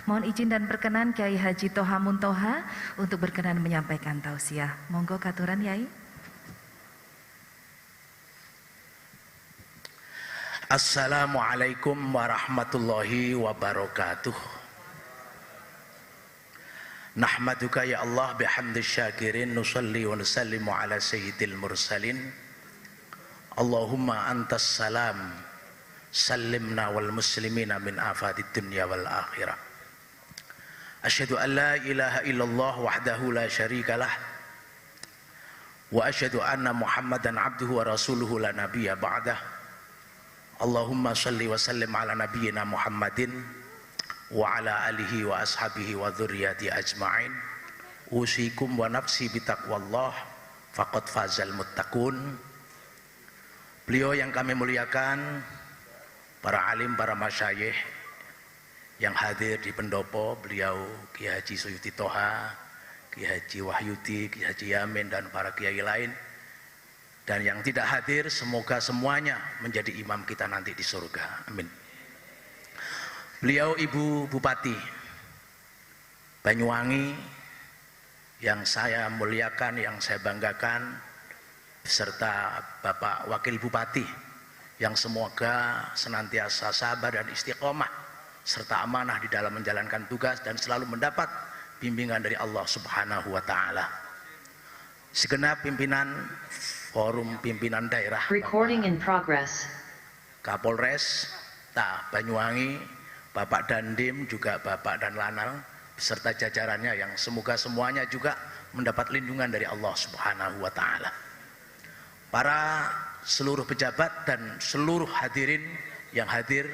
Mohon izin dan perkenan Kiai Haji Toha Muntoha untuk berkenan menyampaikan tausiah. Monggo katuran Yai. Assalamualaikum warahmatullahi wabarakatuh. Nahmaduka ya Allah bihamdi syakirin, nusalli wa nusallimu ala sayyidil mursalin. Allahumma antas salam, sallimna wal muslimina min afadid dunya wal akhirah. Asyhadu an la ilaha illallah wahdahu la syarikalah wa asyhadu anna Muhammadan abduhu wa rasuluhu la nabiyya ba'dah. Allahumma salli wa sallim ala nabiyyina Muhammadin wa ala alihi wa ashabihi wa dzurriyyati ajma'in. Usikum wa nafsi bitaqwallah faqad fazal muttaqun. Beliau yang kami muliakan, para alim, para masyayikh yang hadir di pendopo, beliau Kiai Haji Suyuti Toha, Kiai Haji Wahyudi, Kiai Haji Yamin, dan para kiai lain. Dan yang tidak hadir, semoga semuanya menjadi imam kita nanti di surga. Amin. Beliau Ibu Bupati Banyuwangi yang saya muliakan, yang saya banggakan, beserta Bapak Wakil Bupati yang semoga senantiasa sabar dan istiqomah serta amanah di dalam menjalankan tugas dan selalu mendapat bimbingan dari Allah Subhanahu wa taala. Segenap pimpinan Forum Pimpinan Daerah Recording in progress. Kapolres Banyuwangi, Bapak Dandim, juga Bapak dan Lanal beserta jajarannya yang semoga semuanya juga mendapat lindungan dari Allah Subhanahu wa taala. Para seluruh pejabat dan seluruh hadirin yang hadir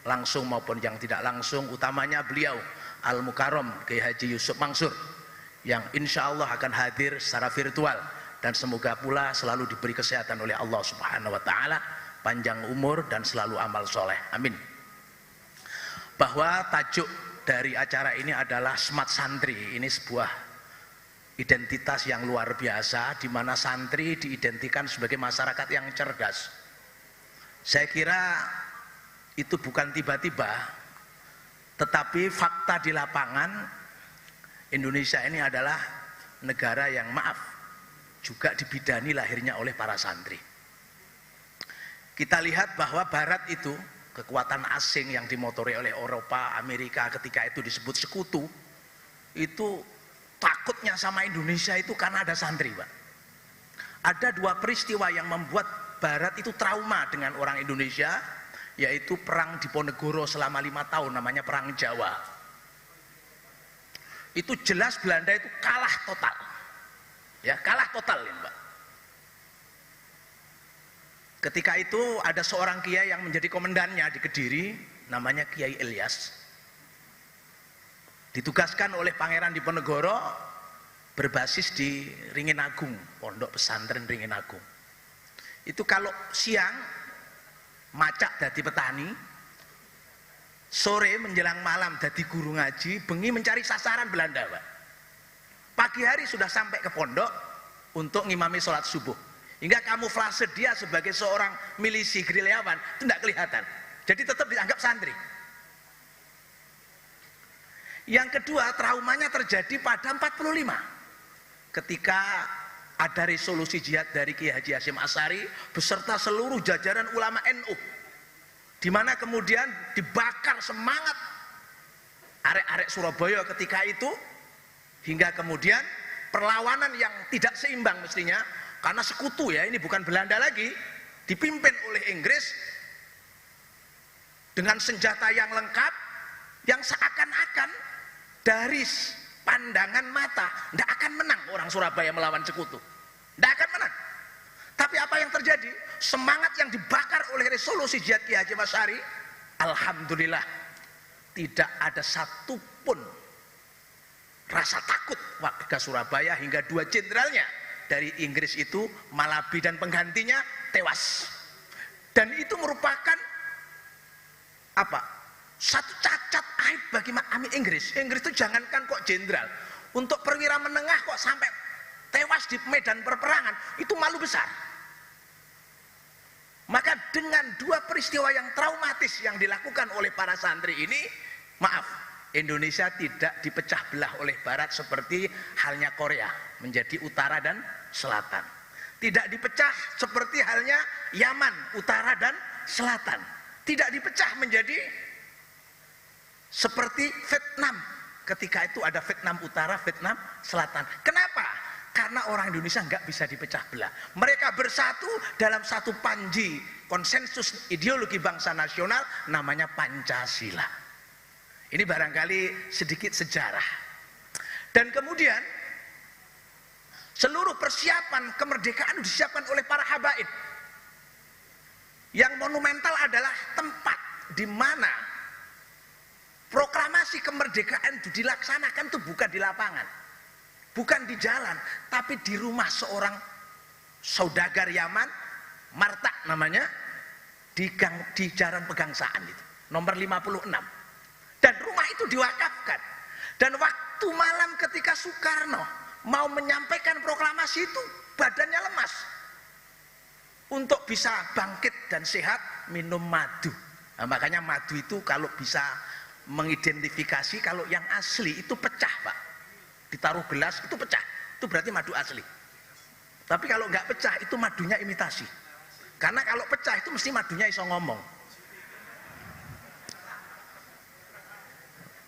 langsung maupun yang tidak langsung, utamanya beliau Al-Mukarram Kiai Haji Yusuf Mansur yang insya Allah akan hadir secara virtual, dan semoga pula selalu diberi kesehatan oleh Allah Subhanahu wa taala, panjang umur dan selalu amal soleh. Amin. Bahwa tajuk dari acara ini adalah Smart Santri. Ini sebuah identitas yang luar biasa, di mana santri diidentikan sebagai masyarakat yang cerdas. Saya kira itu bukan tiba-tiba, tetapi fakta di lapangan. Indonesia ini adalah negara yang juga dibidani lahirnya oleh para santri. Kita lihat bahwa Barat itu, kekuatan asing yang dimotori oleh Eropa, Amerika, ketika itu disebut sekutu, itu takutnya sama Indonesia itu karena ada santri, Pak. Ada dua peristiwa yang membuat Barat itu trauma dengan orang Indonesia, yaitu perang Diponegoro selama 5 tahun, namanya Perang Jawa. Itu jelas Belanda itu kalah total. Ya, kalah total ya, Mbak. Ketika itu ada seorang kiai yang menjadi komandannya di Kediri, namanya Kiai Ilyas. Ditugaskan oleh Pangeran Diponegoro berbasis di Ringin Agung, pondok pesantren Ringin Agung. Itu kalau siang macak dadi petani, sore menjelang malam dadi guru ngaji, bengi mencari sasaran Belanda, Pak. Pagi hari sudah sampai ke pondok untuk ngimami sholat subuh, hingga kamuflase dia sebagai seorang milisi gerilyawan itu tidak kelihatan, jadi tetap dianggap santri. Yang kedua, traumanya terjadi pada 45 ketika ada resolusi jihad dari Kiai Haji Hasyim Asy'ari beserta seluruh jajaran ulama NU, di mana kemudian dibakar semangat arek-arek Surabaya ketika itu, hingga kemudian perlawanan yang tidak seimbang mestinya, karena sekutu ya, ini bukan Belanda lagi, dipimpin oleh Inggris dengan senjata yang lengkap, yang seakan-akan dari pandangan mata tidak akan menang orang Surabaya melawan sekutu, tidak akan menang. Tapi apa yang terjadi? Semangat yang dibakar oleh resolusi jihad Kiai Hasyim Asy'ari, alhamdulillah tidak ada satupun rasa takut warga Surabaya, hingga 2 jenderalnya dari Inggris itu, Malabi dan penggantinya, tewas. Dan itu merupakan satu cacat aib bagi Inggris. Inggris itu jangankan kok jenderal, untuk perwira menengah kok sampai tewas di medan perperangan, itu malu besar. Maka dengan 2 peristiwa yang traumatis yang dilakukan oleh para santri ini, maaf, Indonesia tidak dipecah belah oleh Barat seperti halnya Korea menjadi utara dan selatan. Tidak dipecah seperti halnya Yaman, utara dan selatan. Tidak dipecah menjadi seperti Vietnam. Ketika itu ada Vietnam Utara, Vietnam Selatan. Kenapa? Karena orang Indonesia nggak bisa dipecah belah. Mereka bersatu dalam satu panji konsensus ideologi bangsa nasional namanya Pancasila. Ini barangkali sedikit sejarah. Dan kemudian seluruh persiapan kemerdekaan disiapkan oleh para habaib. Yang monumental adalah tempat di mana proklamasi kemerdekaan itu dilaksanakan, itu bukan di lapangan, bukan di jalan, tapi di rumah seorang saudagar Yaman, Marta namanya, di Jalan Pegangsaan itu, nomor 56. Dan rumah itu diwakafkan. Dan waktu malam ketika Soekarno mau menyampaikan proklamasi itu, badannya lemas. Untuk bisa bangkit dan sehat, minum madu. Nah, makanya madu itu kalau bisa mengidentifikasi, kalau yang asli itu pecah, Pak. Ditaruh gelas itu pecah, itu berarti madu asli. Tapi kalau nggak pecah itu madunya imitasi. Karena kalau pecah itu mesti madunya iso ngomong.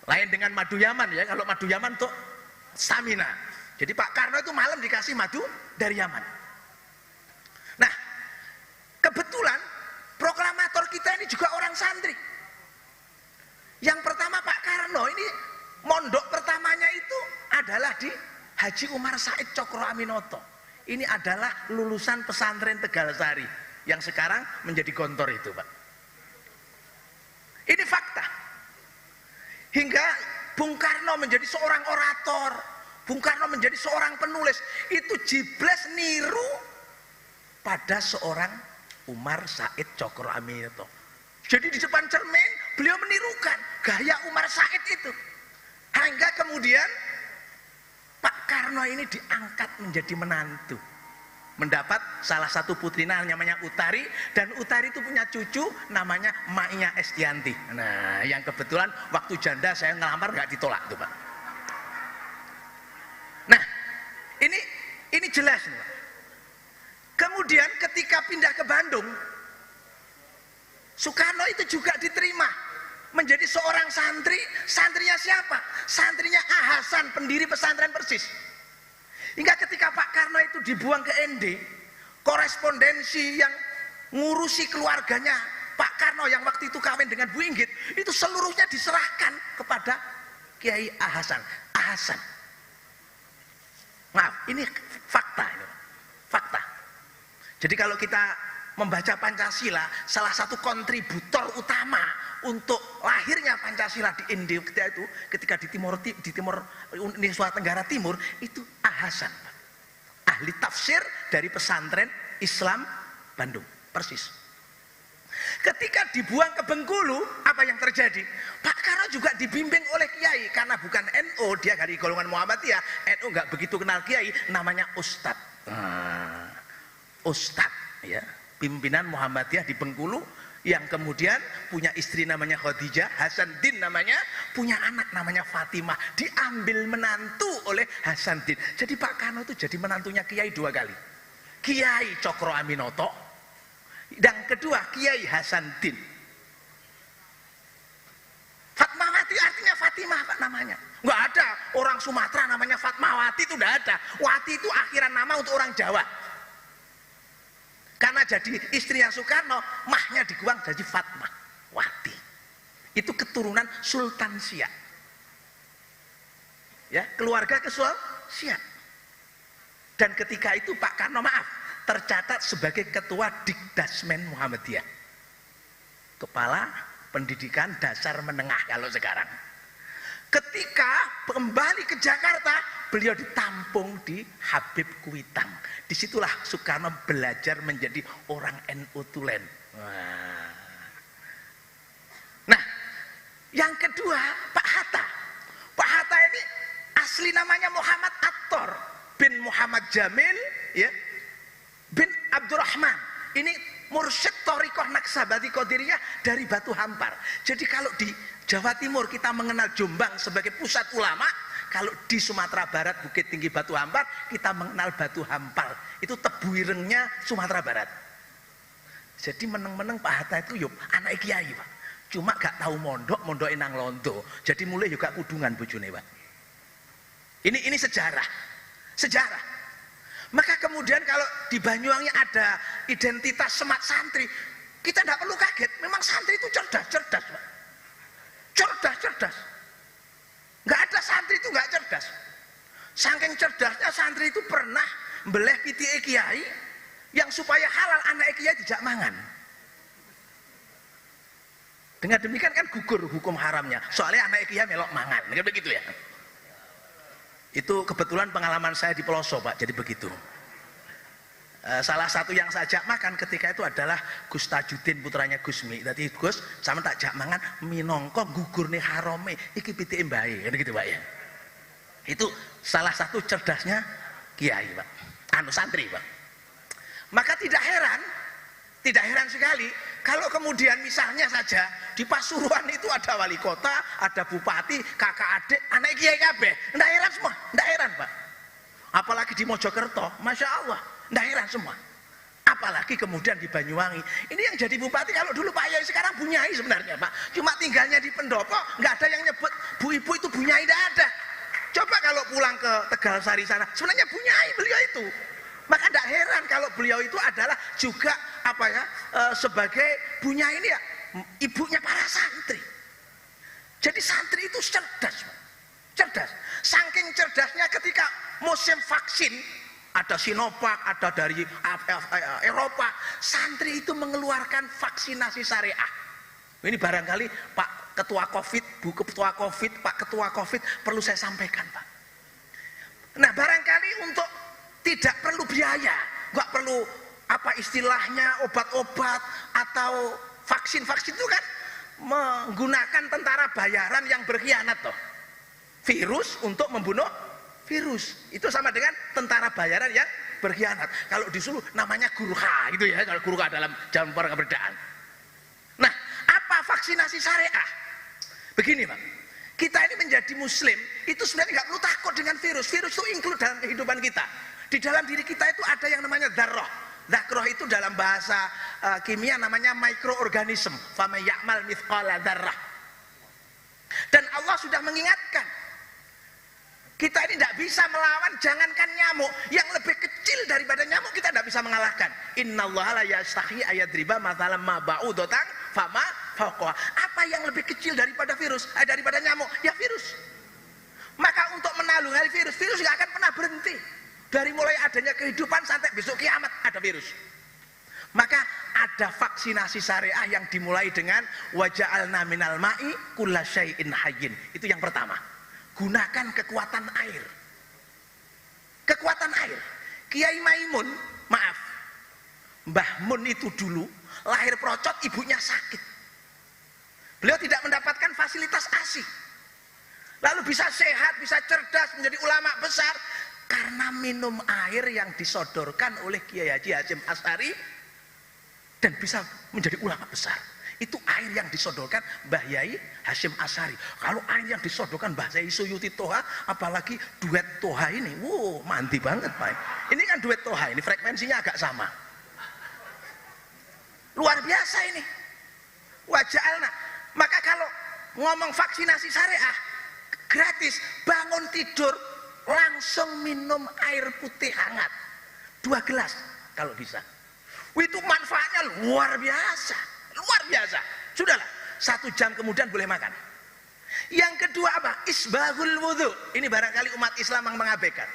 Lain dengan madu Yaman ya, kalau madu Yaman tuh stamina. Jadi Pak Karno itu malam dikasih madu dari Yaman. Nah, kebetulan proklamator kita ini juga orang santri. Yang pertama Pak Karno ini mondok pertamanya itu adalah di Haji Umar Said Cokro Aminoto. Ini adalah lulusan pesantren Tegalsari yang sekarang menjadi gontor itu, Pak. Ini fakta. Hingga Bung Karno menjadi seorang orator, Bung Karno menjadi seorang penulis, itu jibles niru pada seorang Umar Said Cokro Aminoto. Jadi di depan cermin beliau menirukan gaya Umar Said itu. Hingga kemudian Pak Karno ini diangkat menjadi menantu. Mendapat salah satu putrinya namanya Utari, dan Utari itu punya cucu namanya Mainya Estianti. Nah, yang kebetulan waktu janda saya ngelamar nggak ditolak tuh, Pak. Nah, ini jelas nih, Pak. Kemudian ketika pindah ke Bandung, Soekarno itu juga diterima menjadi seorang santri. Santrinya siapa? Santrinya Hasan, pendiri pesantren Persis. Hingga ketika Pak Karno itu dibuang ke ND, korespondensi yang ngurusi keluarganya Pak Karno yang waktu itu kawin dengan Bu Inggit, itu seluruhnya diserahkan kepada Kiai Hasan. Maaf, ini fakta, fakta. Jadi kalau kita membaca Pancasila, salah satu kontributor utama untuk lahirnya Pancasila di India ketika di Timur Nusa Tenggara Timur itu Hasan, ahli tafsir dari pesantren Islam Bandung Persis. Ketika dibuang ke Bengkulu, apa yang terjadi? Pak Karno juga dibimbing oleh kiai, karena bukan NU, dia dari golongan Muhammadiyah. NU nggak begitu kenal kiai, namanya Ustadz. Ustadz, ya, pimpinan Muhammadiyah di Bengkulu, yang kemudian punya istri namanya Khadijah, Hasanuddin namanya, punya anak namanya Fatimah, diambil menantu oleh Hasanuddin. Jadi Pak Karno itu jadi menantunya Kiai dua kali. Kiai Cokro Aminoto, dan kedua Kiai Hasanuddin. Fatmawati artinya Fatimah, Pak, namanya. Nggak ada orang Sumatera namanya Fatmawati, itu nggak ada. Wati itu akhiran nama untuk orang Jawa. Karena jadi istrinya Soekarno, mahnya diguang jadi Fatmawati. Itu keturunan Sultan Siak. Ya, keluarga Siak. Dan ketika itu Pak Karno, maaf, tercatat sebagai ketua Dikdasmen Muhammadiyah. Kepala pendidikan dasar menengah kalau sekarang. Ketika kembali ke Jakarta, beliau ditampung di Habib Kuitang. Disitulah Soekarno belajar menjadi orang NU tulen. Nah, yang kedua Pak Hatta. Pak Hatta ini asli namanya Muhammad Attor bin Muhammad Jamil, ya, bin Abdurrahman. Ini mursyid Thariqah Naqsabandi Qadiriyah dari Batu Hampar. Jadi kalau di Jawa Timur kita mengenal Jombang sebagai pusat ulama, kalau di Sumatera Barat Bukit Tinggi Batu Hampar kita mengenal Batu Hampar. Itu tebu irengnya Sumatera Barat. Jadi meneng-meneng Pak Hatta itu yuk anak kiai Pak. Cuma gak tahu mondok nang Londo. Jadi mulai juga kudungan bojone Pak. Ini sejarah. Sejarah. Maka kemudian kalau di Banyuwangi ada identitas semat santri, kita tidak perlu kaget. Memang santri itu cerdas Pak. Cerdas. Nggak ada santri itu nggak cerdas. Saking cerdasnya santri itu pernah beleh pitike kiai yang supaya halal anak kiai dijak mangan. Dengan demikian kan gugur hukum haramnya. Soalnya anak kiai melok mangan, kan begitu ya. Itu kebetulan pengalaman saya di Peloso Pak, jadi begitu. Salah satu yang saya ajak makan ketika itu adalah Gus Tajuddin putranya Gusmi. Tadi Gus, sama tak ajak mangan minangka gugurne harame iki pitike mbae, kan gitu Pak ya. Itu salah satu cerdasnya kiai Pak, santri Pak. Maka tidak heran sekali kalau kemudian misalnya saja di Pasuruan itu ada wali kota, ada bupati, kakak adik, anak kiai kabeh. Ndak heran semua, ndak heran Pak. Apalagi di Mojokerto, Masya Allah, ndak heran semua. Apalagi kemudian di Banyuwangi. Ini yang jadi bupati kalau dulu Pak Yai, sekarang Bunyai sebenarnya Pak. Cuma tinggalnya di pendopo, nggak ada yang nyebut Bu Ibu itu Bunyai, ndak ada. Coba kalau pulang ke Tegal Sari sana, sebenarnya Bunyai beliau itu. Maka tidak heran kalau beliau itu adalah juga sebagai Bunyai ini ya ibunya para santri. Jadi santri itu cerdas. Saking cerdasnya ketika musim vaksin, ada Sinovac, ada dari Eropa, santri itu mengeluarkan vaksinasi syariah. Ini barangkali Pak Ketua Covid, Bu Ketua Covid, Pak Ketua Covid perlu saya sampaikan Pak. Nah barangkali untuk tidak perlu biaya, nggak perlu apa istilahnya obat-obat atau vaksin itu kan menggunakan tentara bayaran yang berkhianat toh. Virus untuk membunuh virus itu sama dengan tentara bayaran yang berkhianat. Kalau disuruh namanya Gurkha itu ya, kalau Gurkha dalam zaman perang kemerdekaan. Nah, apa vaksinasi syariah? Begini Pak, kita ini menjadi muslim itu sebenarnya nggak perlu takut dengan virus. Virus itu include dalam kehidupan kita. Di dalam diri kita itu ada yang namanya dzarrah. Dzarrah itu dalam bahasa kimia namanya mikroorganisme. Faman ya'mal mithqala dzarrah. Dan Allah sudah mengingatkan kita ini tidak bisa melawan, jangankan nyamuk yang lebih kecil daripada nyamuk kita tidak bisa mengalahkan. Innallaha la yastahi ayadriba mathalan ma ba'udatan fama fawqaha. Apa yang lebih kecil daripada virus? Daripada nyamuk? Ya virus. Maka untuk menanggulangi virus nggak akan pernah berhenti. Dari mulai adanya kehidupan sampai besok kiamat ada virus. Maka ada vaksinasi syariah yang dimulai dengan waja'alna minal ma'i kulla syai'in hayyin. Itu yang pertama. Gunakan kekuatan air. Kekuatan air. Kiai Maimun, maaf, Mbah Mun itu dulu lahir procot, ibunya sakit. Beliau tidak mendapatkan fasilitas ASI. Lalu bisa sehat, bisa cerdas, menjadi ulama besar karena minum air yang disodorkan oleh Kiai Haji Hasyim Asy'ari dan bisa menjadi ulama besar. Itu air yang disodorkan Mbah Yai Hasyim Asy'ari. Kalau air yang disodorkan Mbah Yai Suyuti Toha, apalagi duet Toha ini, wow, mandi banget Pak. Ini kan duet Toha, ini frekuensinya agak sama. Luar biasa ini. Waja'alna. Maka kalau ngomong vaksinasi syariah, gratis, bangun tidur, langsung minum air putih hangat. 2 gelas kalau bisa. Itu manfaatnya luar biasa. Luar biasa. Sudahlah, 1 jam kemudian boleh makan. Yang kedua apa? Isbahul wudhu. Ini barangkali umat Islam yang mengabaikan.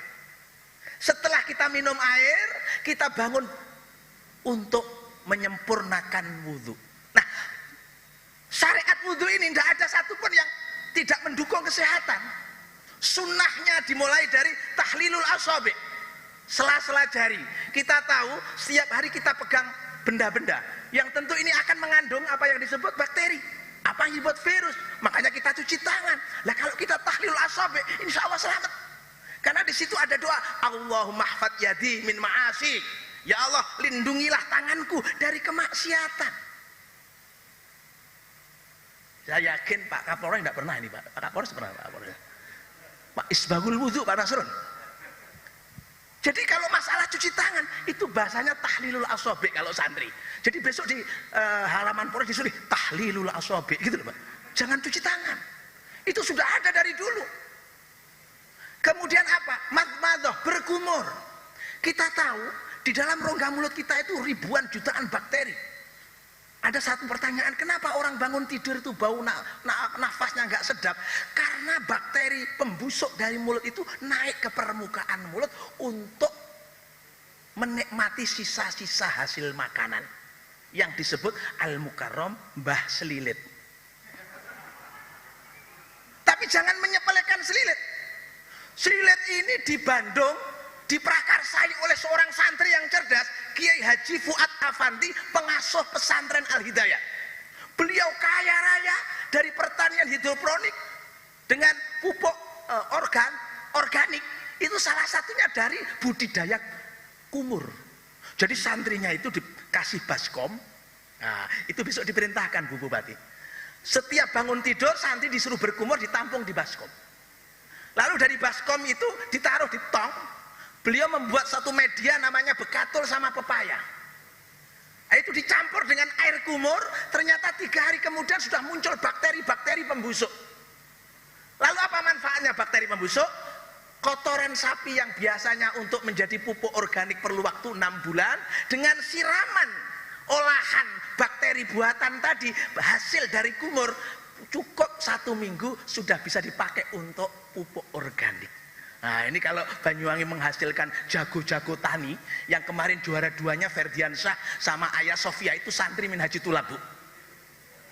Setelah kita minum air, kita bangun untuk menyempurnakan wudhu. Nah, syariat wudhu ini tidak ada satupun yang tidak mendukung kesehatan. Sunnahnya dimulai dari tahlilul asabi, sela-sela jari. Kita tahu setiap hari kita pegang benda-benda yang tentu ini akan mengandung apa yang disebut bakteri, apa yang disebut virus. Makanya kita cuci tangan. Lah kalau kita tahlilul asabi, insya Allah selamat. Karena di situ ada doa, Allahumma hfad yadi min ma'asik. Ya Allah, lindungilah tanganku dari kemaksiatan. Saya yakin Pak Kapolres tidak pernah ini Pak. Pak Kapolres pernah Pak Kapolres. Pak isbagul wudhu Pak Nasrun. Jadi kalau masalah cuci tangan itu bahasanya tahlilul asabi kalau santri. Jadi besok di halaman Polres disuruh tahlilul asabi gitu loh Pak. Jangan cuci tangan. Itu sudah ada dari dulu. Kemudian apa? Madmadah, berkumur. Kita tahu di dalam rongga mulut kita itu ribuan jutaan bakteri. Ada satu pertanyaan, kenapa orang bangun tidur itu bau nafasnya nggak sedap? Karena bakteri pembusuk dari mulut itu naik ke permukaan mulut untuk menikmati sisa-sisa hasil makanan yang disebut al-mukarram, mbah selilit. Tapi jangan menyepelekan selilit. Selilit ini di Bandung diprakarsai oleh seorang santri yang cerdas, Kiai Haji Fuad Afandi, pengasuh pesantren Al-Hidayah. Beliau kaya raya dari pertanian hidroponik dengan pupuk organik. Itu salah satunya dari budidaya kumur. Jadi santrinya itu dikasih baskom. Nah, itu besok diperintahkan Bu Bupati. Setiap bangun tidur santri disuruh berkumur, ditampung di baskom. Lalu dari baskom itu ditaruh di tong. Beliau membuat satu media namanya bekatul sama pepaya. Itu dicampur dengan air kumur, ternyata 3 hari kemudian sudah muncul bakteri-bakteri pembusuk. Lalu apa manfaatnya bakteri pembusuk? Kotoran sapi yang biasanya untuk menjadi pupuk organik perlu waktu 6 bulan, dengan siraman olahan bakteri buatan tadi, hasil dari kumur, cukup 1 minggu sudah bisa dipakai untuk pupuk organik. Nah ini kalau Banyuwangi menghasilkan jago-jago tani, yang kemarin juara 2-nya Ferdian Syah sama Ayah Sofia itu santri min Haji Tulabu.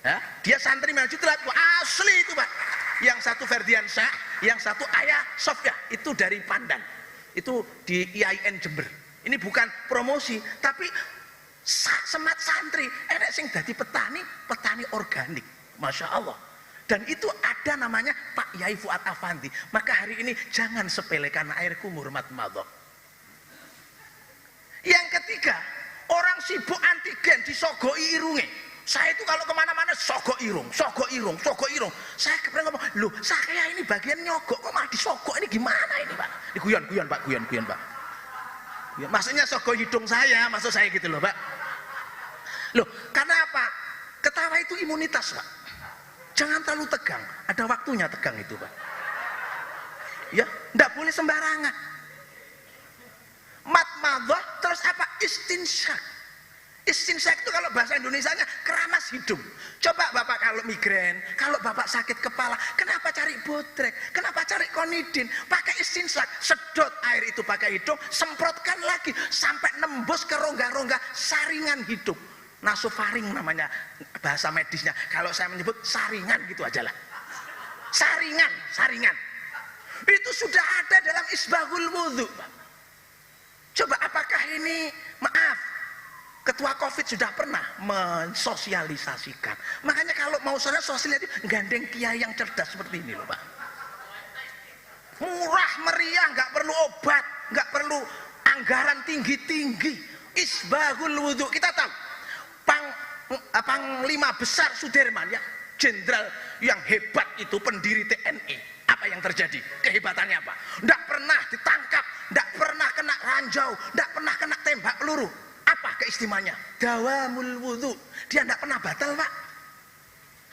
Ya, dia santri min Haji Tulabu asli itu Pak. Yang satu Ferdian Syah, yang satu Ayah Sofia itu dari Pandan. Itu di IAIN Jember. Ini bukan promosi, tapi semat santri, enek sing dadi petani organik. Masya Allah. Dan itu ada namanya Pak Yai Fuad Afandi. Maka hari ini jangan sepelekan air kumur madmadah. Yang ketiga, orang sibuk antigen disogoi irunge. Saya itu kalau kemana-mana sogok irung. Saya pernah ngomong, loh saya ini bagian nyogok kok malah disogok, ini gimana ini Pak? Ini guyon Pak. Ya, maksudnya sogok hidung saya, maksud saya gitu loh Pak. Loh, karena apa? Ketawa itu imunitas Pak. Jangan terlalu tegang, ada waktunya tegang itu Pak. Ya, enggak boleh sembarangan. Madmadah terus apa? Istinsyak. Istinsyak itu kalau bahasa Indonesianya keramas hidung. Coba Bapak kalau migrain, kalau Bapak sakit kepala, kenapa cari botrek? Kenapa cari konidin? Pakai istinsyak, sedot air itu pakai hidung, semprotkan lagi sampai nembus ke rongga-rongga saringan hidung. Nasofaring namanya bahasa medisnya. Kalau saya menyebut saringan gitu aja lah. Saringan. Itu sudah ada dalam isbahul wudhu. Coba apakah ini, maaf, Ketua Covid sudah pernah mensosialisasikan. Makanya kalau mau sosialisasi, gandeng kiai yang cerdas seperti ini loh Pak. Murah meriah, nggak perlu obat, nggak perlu anggaran tinggi-tinggi. Isbahul wudhu, kita tahu. Panglima besar Sudirman ya, jenderal yang hebat itu, pendiri TNI. Apa yang terjadi? Kehebatannya apa? Tidak pernah ditangkap, tidak pernah kena ranjau, tidak pernah kena tembak peluru. Apa keistimewaannya? Dawamul wudhu. Dia tidak pernah batal Pak.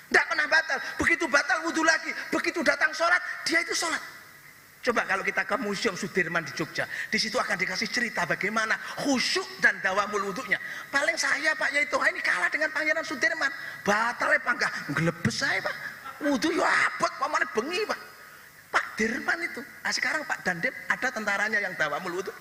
Tidak pernah batal. Begitu batal wudhu lagi. Begitu datang sholat, dia itu sholat. Coba kalau kita ke Museum Sudirman di Jogja, di situ akan dikasih cerita bagaimana khusyuk dan dawamul wudhunya. Paling saya Pak Yai Toha ini kalah dengan Pangeran Sudirman. Batal Pak, enggak ngelebes saya Pak. Wudhu ya abot, pamane bengi Pak. Pak Dirman itu. Nah, sekarang Pak Dandim ada tentaranya yang dawamul wudhu.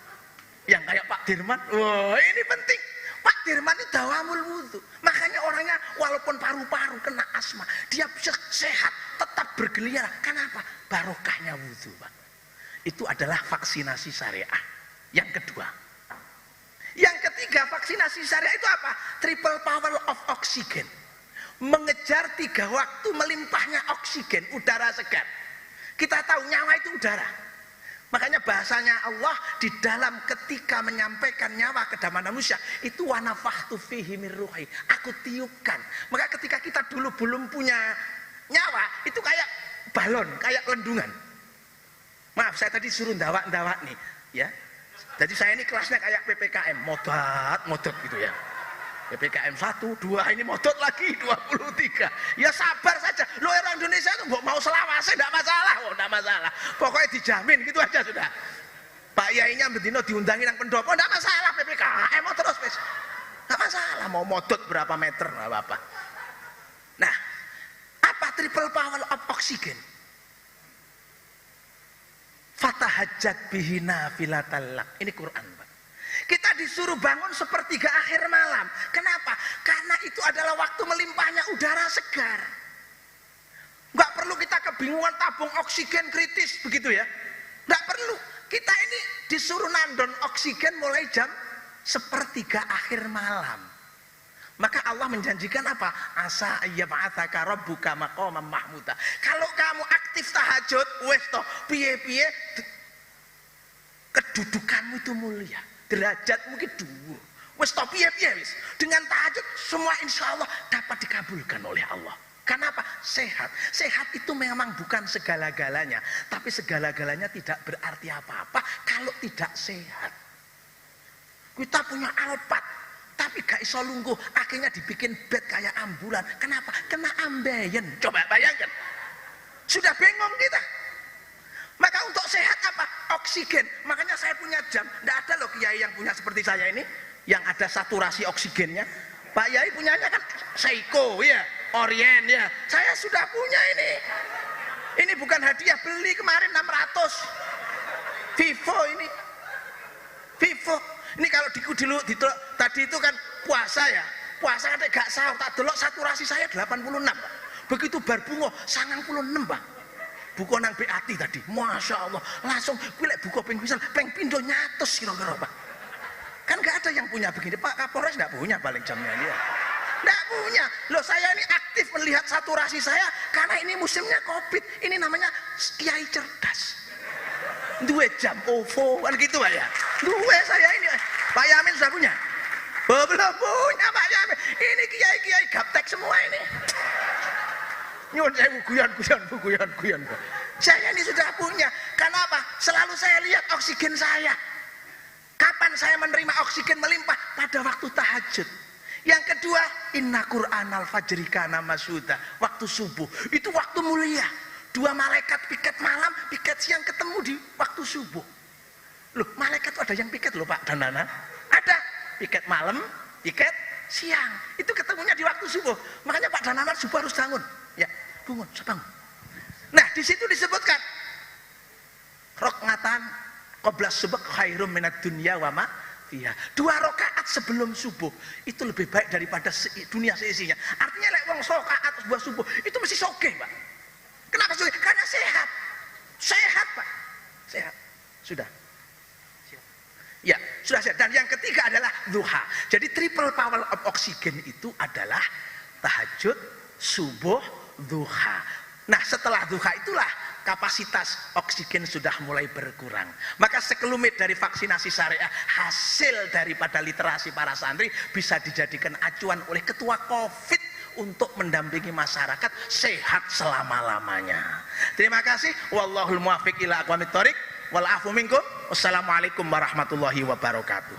Yang kayak Pak Dirman. Wah ini penting. Pak Dirman itu dawamul wudhu. Makanya orangnya walaupun paru-paru kena asma, dia bisa sehat, tetap bergeliat. Kenapa? Barokahnya wudhu Pak. Itu adalah vaksinasi syariah. Yang kedua. Yang ketiga, vaksinasi syariah itu apa? Triple power of oxygen. Mengejar 3 waktu melimpahnya oksigen, udara segar. Kita tahu nyawa itu udara. Makanya bahasanya Allah di dalam ketika menyampaikan nyawa ke dalam manusia itu wa nafakhtu fihi min ruhi. Aku tiupkan. Maka ketika kita dulu belum punya Nyawa itu kayak balon, kayak lendungan. Maaf, saya tadi suruh ndawak nih, ya. Jadi saya ini kelasnya kayak PPKM, modot gitu ya. PPKM 1, 2, ini modot lagi 23. Ya sabar saja. Lo orang Indonesia itu mau selawase enggak masalah, enggak masalah. Pokoknya dijamin gitu aja sudah. Pak Yainya bendino diundangi nang pendopo enggak masalah, PPKM mau terus wis. Enggak masalah mau modot berapa meter enggak apa-apa. Nah, apa triple power of oxygen? Fatahajjat bihi nafilatal lak. Ini Quran, Pak. Kita disuruh bangun sepertiga akhir malam. Kenapa? Karena itu adalah waktu melimpahnya udara segar. Enggak perlu kita kebingungan tabung oksigen kritis begitu ya. Enggak perlu. Kita ini disuruh nandon oksigen mulai jam sepertiga akhir malam. Maka Allah menjanjikan apa? Asa ayyab'atsaka rabbuka maqaman mahmuda. Kalau kamu aktif tahajud, wes toh piye-piye kedudukanmu itu mulia, derajatmu itu dhuwur. Wes toh piye-piye wis. Dengan tahajud semua insyaallah dapat dikabulkan oleh Allah. Kenapa? Sehat. Sehat itu memang bukan segala-galanya, tapi segala-galanya tidak berarti apa-apa kalau tidak sehat. Kita punya Alphard, tapi gak iso lungguh, akhirnya dibikin bed kayak ambulan. Kenapa? Kena ambeien. Coba bayangkan. Sudah bingung kita. Maka untuk sehat apa? Oksigen. Makanya saya punya jam. Tidak ada loh kiai yang punya seperti saya ini, yang ada saturasi oksigennya. Pak Yai punyanya kan Seiko ya, Orient ya. Saya sudah punya ini. Ini bukan hadiah, beli kemarin 600. Vivo ini. Vivo. Ini kalau tadi itu kan puasa ya. Puasa kan gak sahur, tak delok saturasi saya 86, Pak. Begitu bar bungo 96, Pak. Buka nang BAT tadi. Masya Allah, langsung gue buka ping pisan, ping pindho nyatus kira-kira, Pak. Kan gak ada yang punya begini. Pak Kapolres gak punya paling jamnya dia. Gak punya. Loh, saya ini aktif melihat saturasi saya karena ini musimnya Covid. Ini namanya kiai cerdas. Dua jam OVO kan gitu, Pak ya. Dua saya ini. Pak Yamin sudah punya? Belum punya, Pak Yamin. Ini kiai-kiai gaptek semua ini. Nyuwun saya guyon. Saya ini sudah punya. Kenapa? Selalu saya lihat oksigen saya. Kapan saya menerima oksigen melimpah? Pada waktu tahajud. Yang kedua, inna Qur'anal fajri kana mashhuda. Waktu subuh. Itu waktu mulia. Dua malaikat piket malam, piket siang ketemu di waktu subuh. Loh, malaikat ada yang piket loh, Pak dan Nana. Ada piket malam, piket siang. Itu ketemunya di waktu subuh. Makanya Pak dan Nana subuh harus bangun. Ya, bangun, bangun. Nah, di situ disebutkan rokngatan qoblas subuh khairum minad dunya wa ma fiha. 2 rakaat sebelum subuh itu lebih baik daripada dunia seisinya. Artinya lek wong rakaat sebelum subuh itu mesti sogeh, Pak. Kenapa sogeh? Karena sehat. Sehat, Pak. Sehat. Sudah. Ya, sudah sehat. Dan yang ketiga adalah duha. Jadi triple power of oxygen itu adalah tahajud, subuh, duha. Nah, setelah duha itulah kapasitas oksigen sudah mulai berkurang. Maka sekelumit dari vaksinasi syariah, hasil daripada literasi para santri bisa dijadikan acuan oleh ketua Covid untuk mendampingi masyarakat sehat selama-lamanya. Terima kasih. Wallahul muwaffiq ila aqwamit thoriq wal afu minkum. Wassalamualaikum warahmatullahi wabarakatuh.